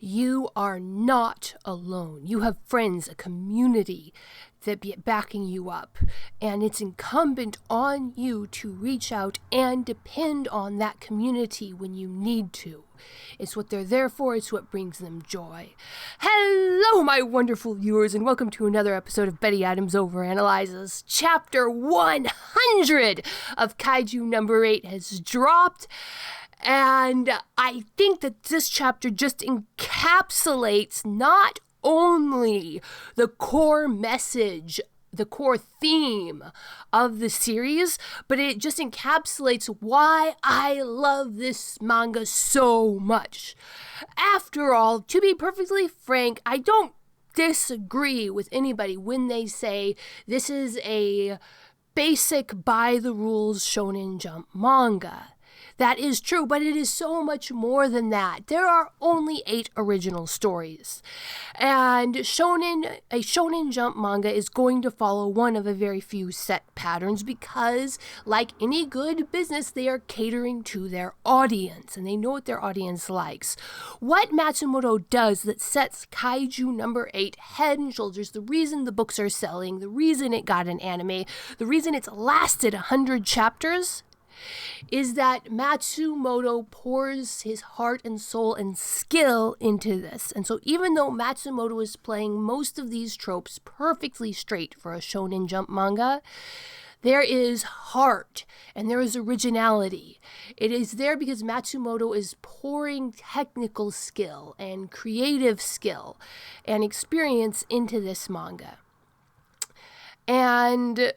You are not alone. You have friends, a community that be backing you up, and it's incumbent on you to reach out and depend on that community when you need to. It's what they're there for. It's what brings them joy. Hello, my wonderful viewers, and welcome to another episode of Betty Adams Overanalyzes. Chapter 100 of Kaiju number 8 has dropped, and I think that this chapter just encapsulates not only the core message, the core theme of the series, but it just encapsulates why I love this manga so much. After all, to be perfectly frank, I don't disagree with anybody when they say this is a basic by-the-rules Shonen Jump manga. That is true, but it is so much more than that. There are only 8 original stories. And a Shonen Jump manga is going to follow one of a very few set patterns because, like any good business, they are catering to their audience, and they know what their audience likes. What Matsumoto does that sets Kaiju number 8 head and shoulders, the reason the books are selling, the reason it got an anime, the reason it's lasted 100 chapters, is that Matsumoto pours his heart and soul and skill into this. And so even though Matsumoto is playing most of these tropes perfectly straight for a Shonen Jump manga, there is heart and there is originality. It is there because Matsumoto is pouring technical skill and creative skill and experience into this manga. And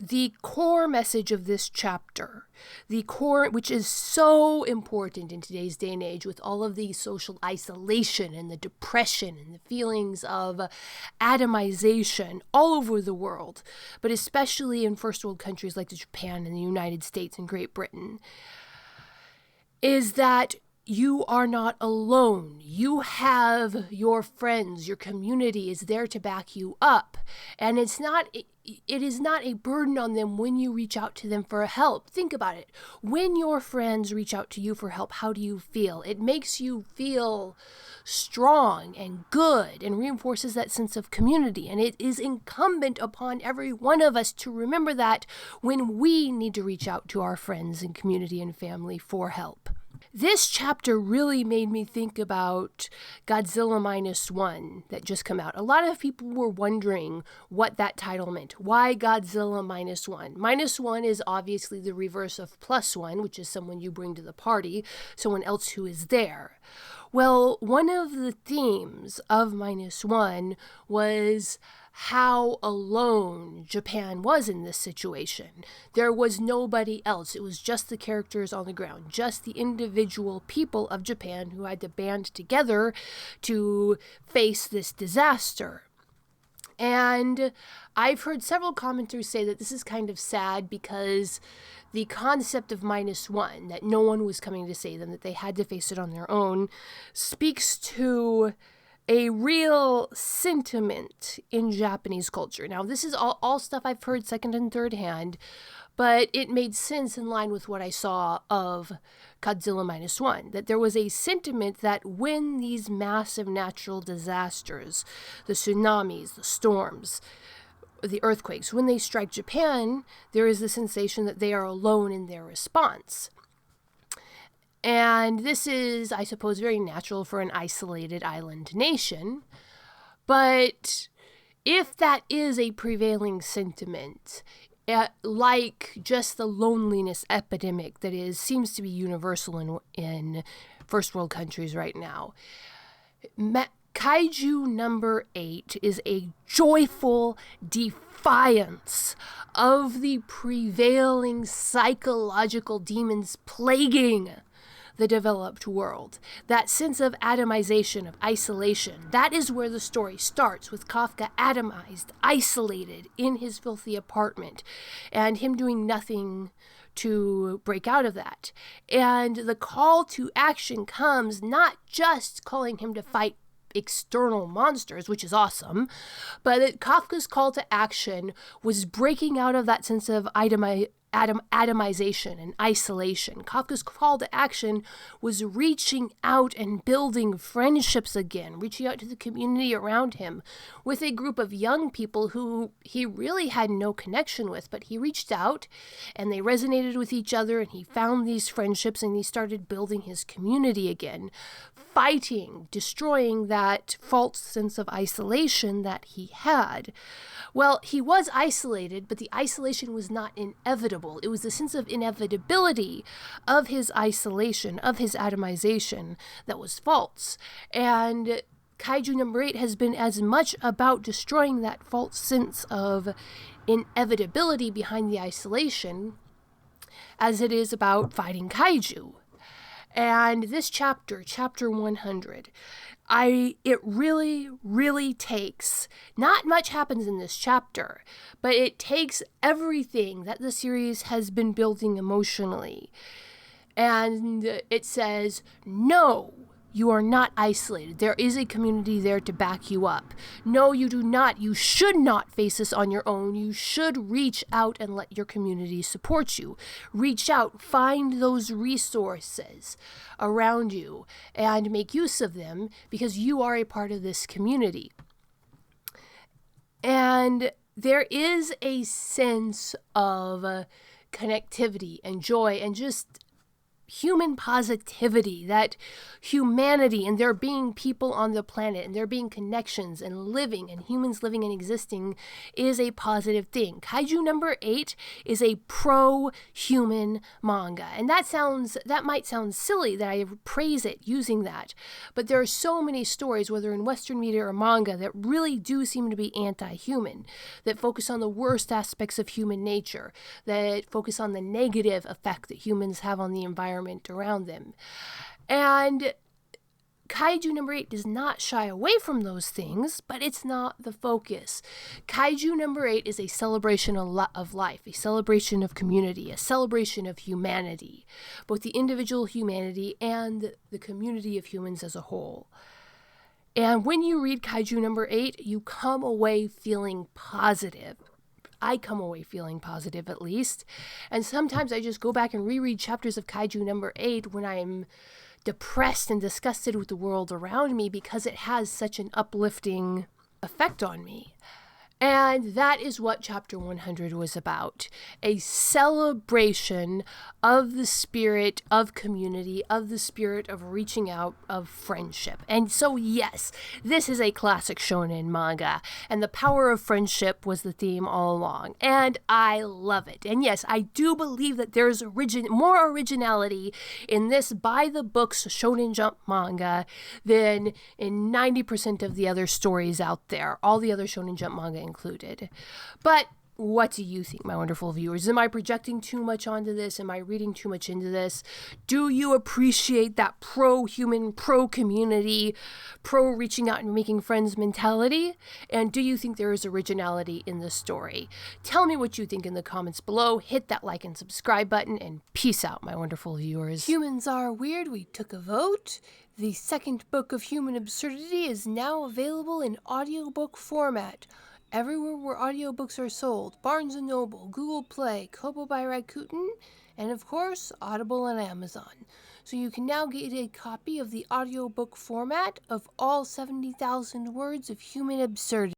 the core message of this chapter, which is so important in today's day and age with all of the social isolation and the depression and the feelings of atomization all over the world, but especially in first world countries like Japan and the United States and Great Britain, is that you are not alone. You have your friends. Your community is there to back you up. And it is not a burden on them when you reach out to them for help. Think about it. When your friends reach out to you for help, how do you feel? It makes you feel strong and good and reinforces that sense of community. And it is incumbent upon every one of us to remember that when we need to reach out to our friends and community and family for help. This chapter really made me think about Godzilla -1 that just came out. A lot of people were wondering what that title meant. Why Godzilla -1? -1 is obviously the reverse of +1, which is someone you bring to the party, someone else who is there. Well, one of the themes of -1 was how alone Japan was in this situation. There was nobody else. It was just the characters on the ground, just the individual people of Japan who had to band together to face this disaster. And I've heard several commenters say that this is kind of sad because the concept of -1, that no one was coming to save them, that they had to face it on their own, speaks to a real sentiment in Japanese culture. Now, this is all stuff I've heard second and third hand, but it made sense in line with what I saw of Godzilla -1, that there was a sentiment that when these massive natural disasters, the tsunamis, the storms, the earthquakes, when they strike Japan, there is the sensation that they are alone in their response. And this is, I suppose, very natural for an isolated island nation. But if that is a prevailing sentiment, like just the loneliness epidemic that seems to be universal in first world countries right now, Kaiju number 8 is a joyful defiance of the prevailing psychological demons plaguing the developed world. That sense of atomization, of isolation, that is where the story starts, with Kafka atomized, isolated in his filthy apartment, and him doing nothing to break out of that. And the call to action comes not just calling him to fight external monsters, which is awesome, but Kafka's call to action was breaking out of that sense of atomization and isolation. Kafka's call to action was reaching out and building friendships again, reaching out to the community around him with a group of young people who he really had no connection with, but he reached out and they resonated with each other, and he found these friendships and he started building his community again, fighting, destroying that false sense of isolation that he had. Well, he was isolated, but the isolation was not inevitable. It was the sense of inevitability of his isolation, of his atomization, that was false. And Kaiju number 8 has been as much about destroying that false sense of inevitability behind the isolation as it is about fighting kaiju. And this chapter 100, it really takes, not much happens in this chapter, but it takes everything that the series has been building emotionally. And it says, no, you are not isolated. There is a community there to back you up. No, you do not. You should not face this on your own. You should reach out and let your community support you. Reach out, find those resources around you and make use of them because you are a part of this community. And there is a sense of connectivity and joy and just human positivity, that humanity and there being people on the planet and there being connections and living and humans living and existing is a positive thing. Kaiju number 8 is a pro-human manga. And that might sound silly that I praise it using that, but there are so many stories, whether in Western media or manga, that really do seem to be anti-human, that focus on the worst aspects of human nature, that focus on the negative effect that humans have on the environment around them. And Kaiju number 8 does not shy away from those things, but it's not the focus. Kaiju number 8 is a celebration of life, a celebration of community, a celebration of humanity, both the individual humanity and the community of humans as a whole. And when you read Kaiju number 8, you come away feeling positive. I come away feeling positive, at least. And sometimes I just go back and reread chapters of Kaiju number 8 when I'm depressed and disgusted with the world around me because it has such an uplifting effect on me. And that is what chapter 100 was about. A celebration of the spirit of community, of the spirit of reaching out, of friendship. And so, yes, this is a classic shonen manga, and the power of friendship was the theme all along. And I love it. And yes, I do believe that there's more originality in this by-the-books Shonen Jump manga than in 90% of the other stories out there, all the other Shonen Jump manga included. But what do you think, my wonderful viewers? Am I projecting too much onto this? Am I reading too much into this? Do you appreciate that pro-human, pro-community, pro-reaching out and making friends mentality? And do you think there is originality in the story? Tell me what you think in the comments below. Hit that like and subscribe button, and peace out, my wonderful viewers. Humans are weird. We took a vote. The second book of Human Absurdity is now available in audiobook format everywhere where audiobooks are sold: Barnes & Noble, Google Play, Kobo by Rakuten, and of course, Audible and Amazon. So you can now get a copy of the audiobook format of all 70,000 words of Human Absurdity.